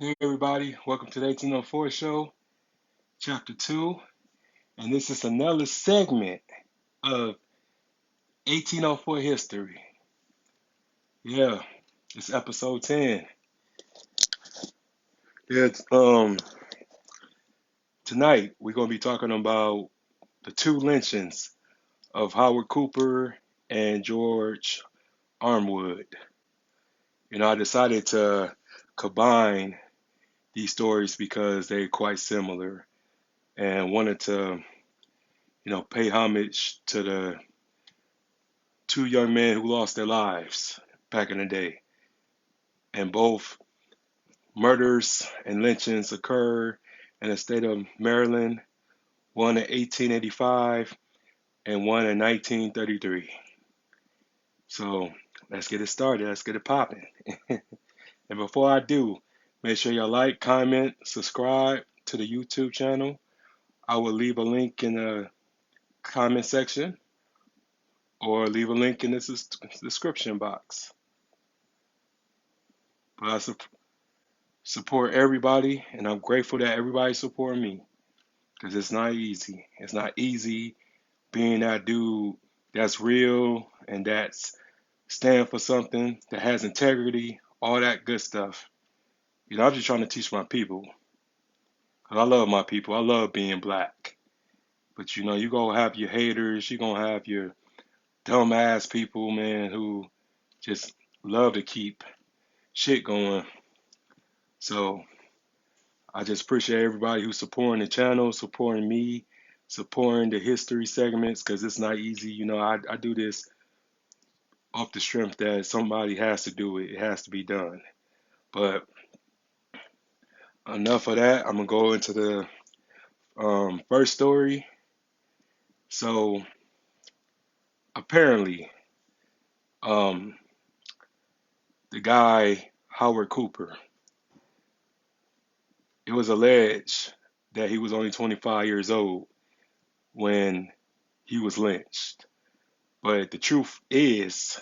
Hey everybody, welcome to the 1804 show, chapter 2, and this is another segment of 1804 history. Yeah, it's episode 10. It's Tonight we're going to be talking about the two lynchings of Howard Cooper and George Armwood. I decided to combine these stories because they're quite similar and wanted to, pay homage to the two young men who lost their lives back in the day. And both murders and lynchings occurred in the state of Maryland, one in 1885 and one in 1933. So let's get it started. Let's get it popping. And before I do, make sure y'all like, comment, subscribe to the YouTube channel. I will leave a link in the comment section or leave a link in the description box. But I support everybody, and I'm grateful that everybody support me because it's not easy. It's not easy being that dude that's real and that's stand for something that has integrity, all that good stuff. I'm just trying to teach my people because I love my people. I love being black. But you gonna have your haters. You gonna have your dumbass people, man, who just love to keep shit going. So I just appreciate everybody who's supporting the channel, supporting me, supporting the history segments because it's not easy. I do this off the strength that somebody has to do it. It has to be done. But enough of that. I'm gonna go into the first story. So apparently, um, the guy Howard Cooper, it was alleged that he was only 25 years old when he was lynched. But the truth is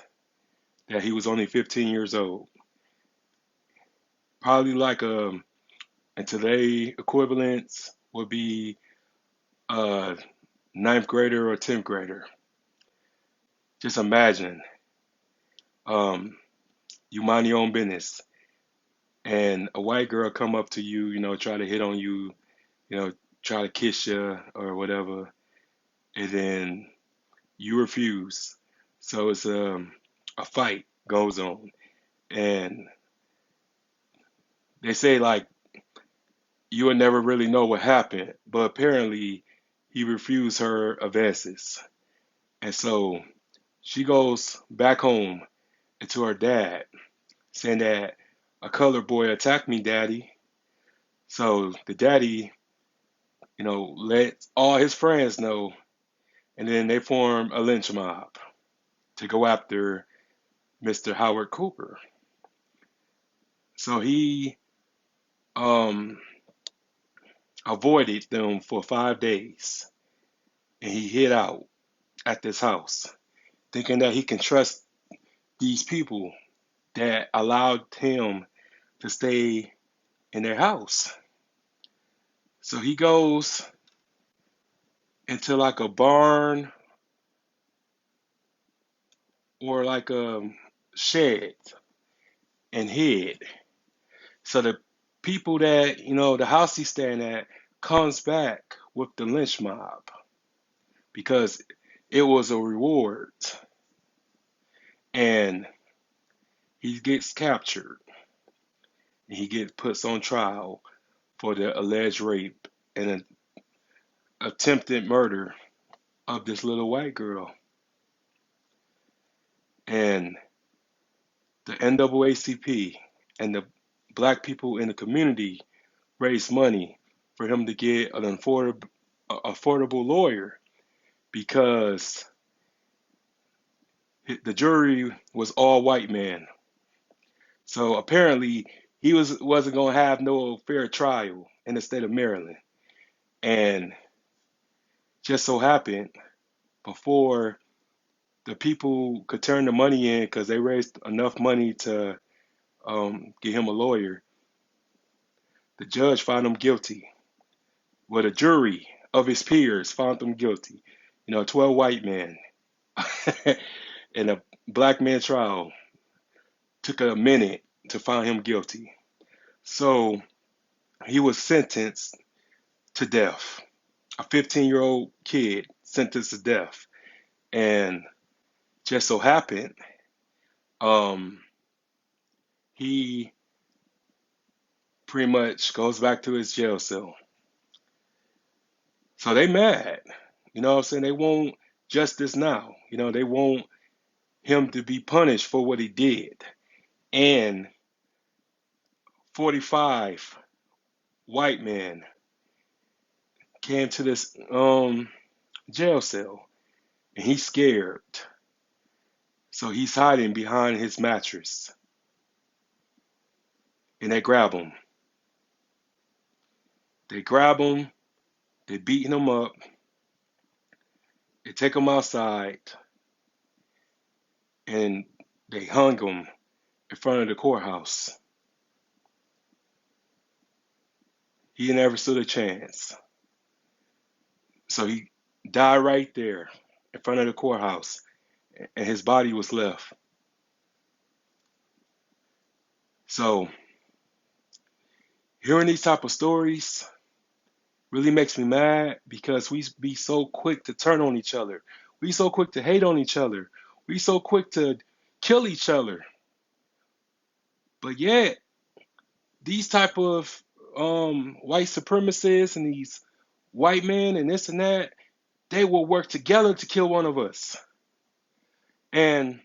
that he was only 15 years old. Probably like and today equivalents would be a ninth grader or 10th grader. Just imagine, um, you mind your own business and a white girl come up to you, try to hit on you, try to kiss you or whatever, and then you refuse. So it's a fight goes on, and they say like you would never really know what happened, but apparently he refused her advances, and so she goes back home and to her dad, saying that a colored boy attacked me, daddy. So the daddy, let all his friends know, and then they form a lynch mob to go after Mr. Howard Cooper. So he um, avoided them for 5 days, and he hid out at this house, thinking that he can trust these people that allowed him to stay in their house. So he goes into like a barn or like a shed and hid. So the people that, the house he's staying at comes back with the lynch mob because it was a reward, and he gets captured and he gets put on trial for the alleged rape and an attempted murder of this little white girl. And the NAACP and the black people in the community raised money for him to get an affordable lawyer because the jury was all white men. So apparently he wasn't gonna have no fair trial in the state of Maryland. And just so happened before the people could turn the money in because they raised enough money to get him a lawyer, The judge found him guilty. Well, the jury of his peers found him guilty. 12 white men in a black man trial took a minute to find him guilty. So he was sentenced to death. A 15-year-old kid sentenced to death. And just so happened, um, he pretty much goes back to his jail cell. So they mad. You know what I'm saying? They want justice now. They want him to be punished for what he did. And 45 white men came to this jail cell, and he's scared. So he's hiding behind his mattress. And they grab him. They grab him, they beating him up, they take him outside, and they hung him in front of the courthouse. He never stood a chance. So he died right there in front of the courthouse, and his body was left. So hearing these type of stories really makes me mad, because we be so quick to turn on each other. We so quick to hate on each other. We so quick to kill each other. But yet, these type of white supremacists and these white men and this and that, they will work together to kill one of us. But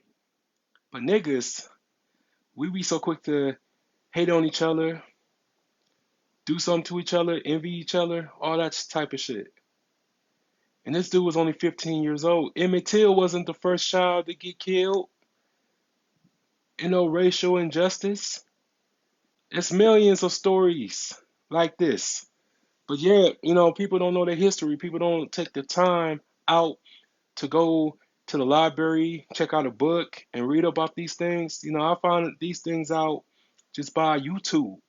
niggas, we be so quick to hate on each other, do something to each other, envy each other, all that type of shit. And this dude was only 15 years old. Emmett Till wasn't the first child to get killed in no racial injustice. It's millions of stories like this. But yeah, people don't know their history. People don't take the time out to go to the library, check out a book, and read about these things. I found these things out just by YouTube,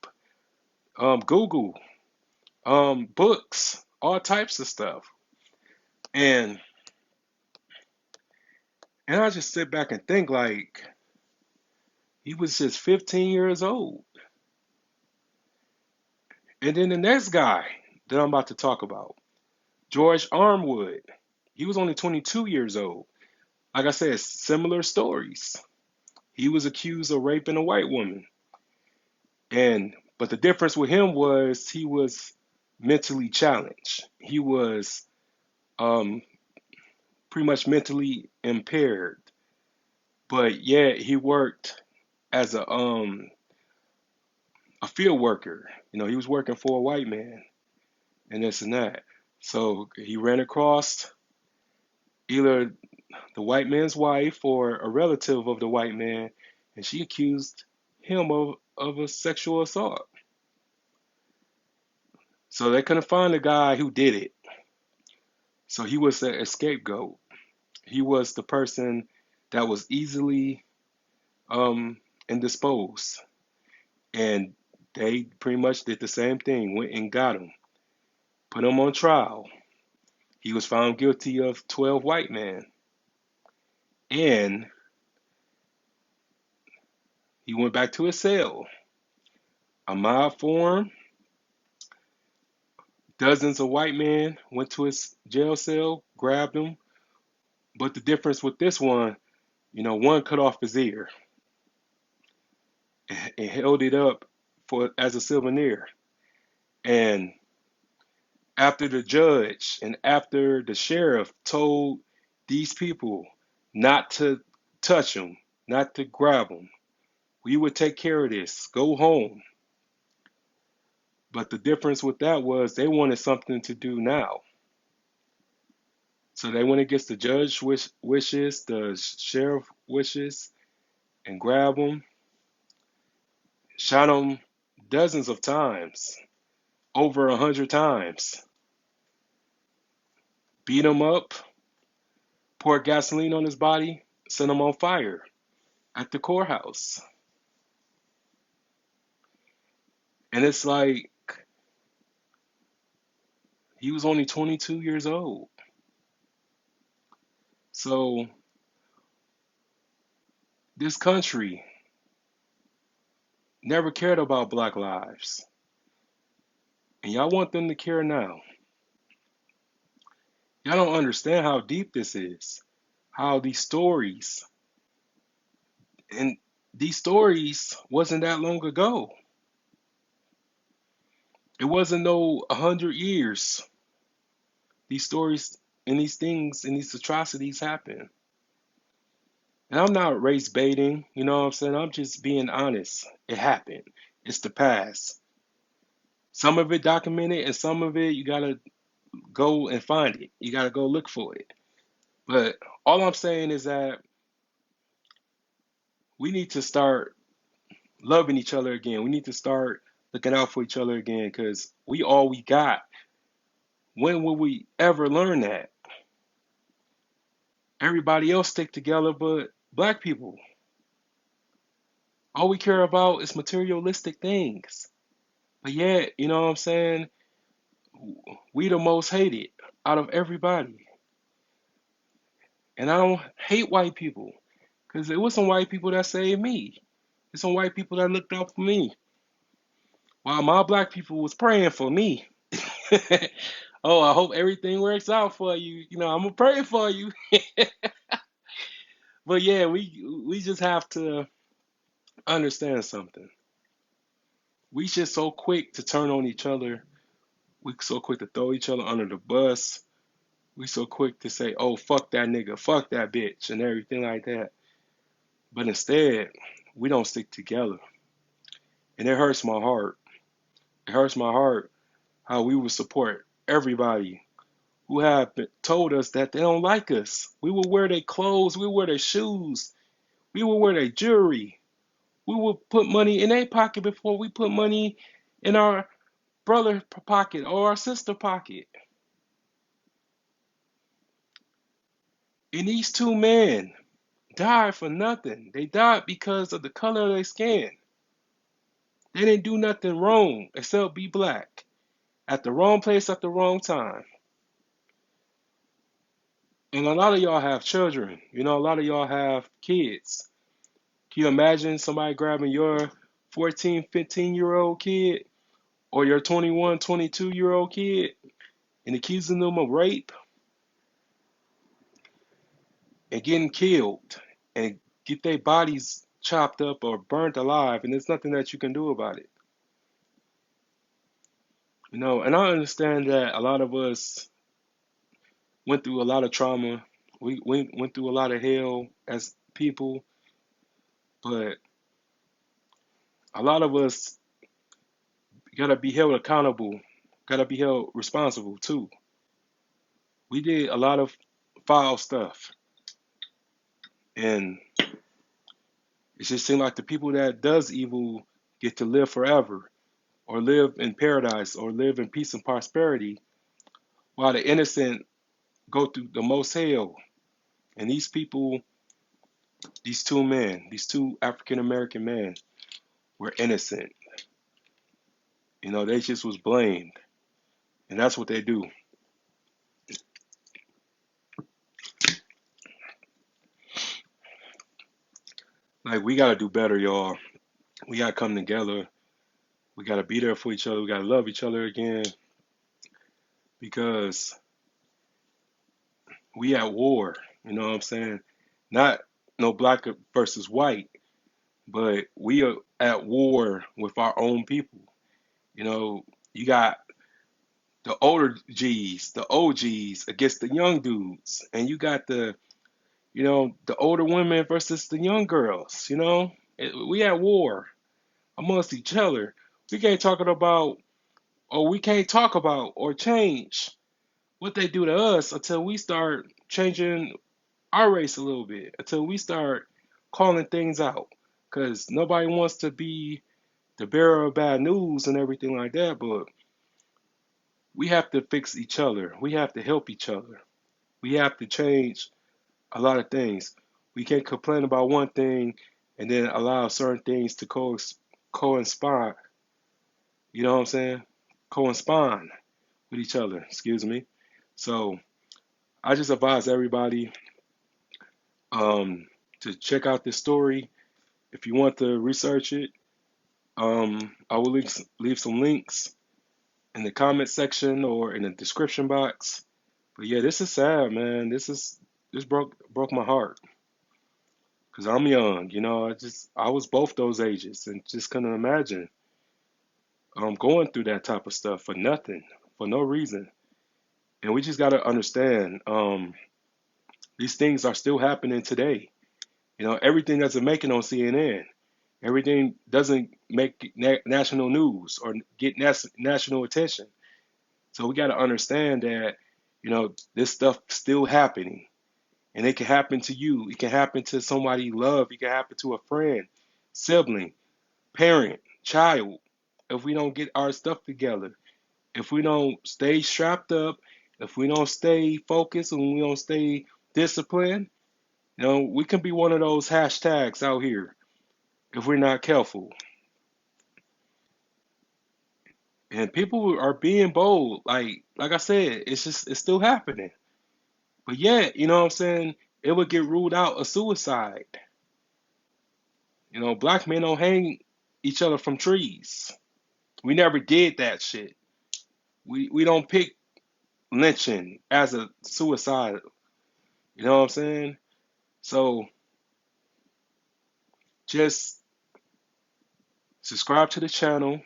Google, books, all types of stuff. And I just sit back and think, like, he was just 15 years old. And then the next guy that I'm about to talk about, George Armwood, he was only 22 years old. Like I said, similar stories. He was accused of raping a white woman. But the difference with him was he was mentally challenged. He was pretty much mentally impaired. But yet he worked as a field worker. He was working for a white man and this and that. So he ran across either the white man's wife or a relative of the white man, and she accused him of a sexual assault. So they couldn't find the guy who did it. So he was a scapegoat. He was the person that was easily indisposed. And they pretty much did the same thing, went and got him, put him on trial. He was found guilty of 12 white men. And he went back to his cell. A mob formed. Dozens of white men went to his jail cell, grabbed him. But the difference with this one, one cut off his ear and held it up as a souvenir. And after the judge and after the sheriff told these people not to touch him, not to grab him, we would take care of this, go home. But the difference with that was they wanted something to do now. So they went against the judge's wishes, the sheriff wishes, and grabbed him, shot him dozens of times, over 100 times, beat him up, poured gasoline on his body, set him on fire at the courthouse. And it's like, He was only 22 years old. So this country never cared about black lives. And y'all want them to care now. Y'all don't understand how deep this is. How these stories, and these stories wasn't that long ago. It wasn't no 100 years. These stories and these things and these atrocities happen. And I'm not race baiting, you know what I'm saying? I'm just being honest. It happened. It's the past. Some of it documented and some of it you gotta go and find it. You gotta go look for it. But all I'm saying is that we need to start loving each other again. We need to start looking out for each other again because we all we got. When will we ever learn that? Everybody else stick together, but black people, all we care about is materialistic things. But yet, you know what I'm saying? We the most hated out of everybody. And I don't hate white people because it was some white people that saved me. There's some white people that looked out for me while my black people was praying for me. Oh, I hope everything works out for you. You know, I'm gonna pray for you. But yeah, we just have to understand something. We just so quick to turn on each other. We so quick to throw each other under the bus. We so quick to say, "Oh, fuck that nigga, fuck that bitch," and everything like that. But instead, we don't stick together, and it hurts my heart. It hurts my heart how we would support everybody who have told us that they don't like us. We will wear their clothes, we will wear their shoes, we will wear their jewelry. We will put money in their pocket before we put money in our brother pocket or our sister pocket. And these two men died for nothing. They died because of the color of their skin. They didn't do nothing wrong except be black at the wrong place at the wrong time. And a lot of y'all have children. You know, a lot of y'all have kids. Can you imagine somebody grabbing your 14, 15-year-old kid or your 21, 22-year-old kid and accusing them of rape and getting killed and get their bodies chopped up or burnt alive, and there's nothing that you can do about it. You know, and I understand that a lot of us went through a lot of trauma. We went through a lot of hell as people, but a lot of us gotta be held accountable, gotta be held responsible too. We did a lot of foul stuff, and it just seems like the people that does evil get to live forever, or live in paradise, or live in peace and prosperity, while the innocent go through the most hell. And these people, these two men, these two African American men, were innocent. You know, they just was blamed, and that's what they do. Like we gotta do better, y'all. We gotta come together. We gotta be there for each other. We gotta love each other again because we at war. You know what I'm saying? Not no black versus white, but we are at war with our own people. You know, you got the older G's, the OGs against the young dudes, and you got the older women versus the young girls. You know, we at war amongst each other. We can't talk about, or we can't talk about or change what they do to us until we start changing our race a little bit, until we start calling things out. Because nobody wants to be the bearer of bad news and everything like that, but we have to fix each other. We have to help each other. We have to change a lot of things. We can't complain about one thing and then allow certain things to coincide. You know what I'm saying? Coincide. with each other, excuse me. So I just advise everybody um, to check out this story. If you want to research it, I will leave some links in the comment section or in the description box. But yeah, this is sad, man. This broke my heart because I'm young. I was both those ages and just couldn't imagine going through that type of stuff for nothing, for no reason. And we just got to understand these things are still happening today. Everything doesn't make it on CNN. Everything doesn't make national news or get national attention. So we got to understand that, this stuff still happening. And it can happen to you. It can happen to somebody you love. It can happen to a friend, sibling, parent, child. If we don't get our stuff together, if we don't stay strapped up, if we don't stay focused and we don't stay disciplined, we can be one of those hashtags out here if we're not careful. And people are being bold. Like I said, it's still happening. But yet, you know what I'm saying? It would get ruled out a suicide. Black men don't hang each other from trees. We never did that shit. We don't pick lynching as a suicide. You know what I'm saying? So just subscribe to the channel,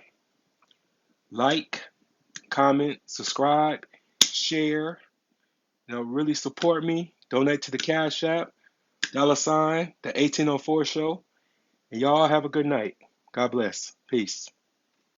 like, comment, subscribe, share. Really support me. Donate to the Cashapp, $, the 1804 show. And y'all have a good night. God bless. Peace.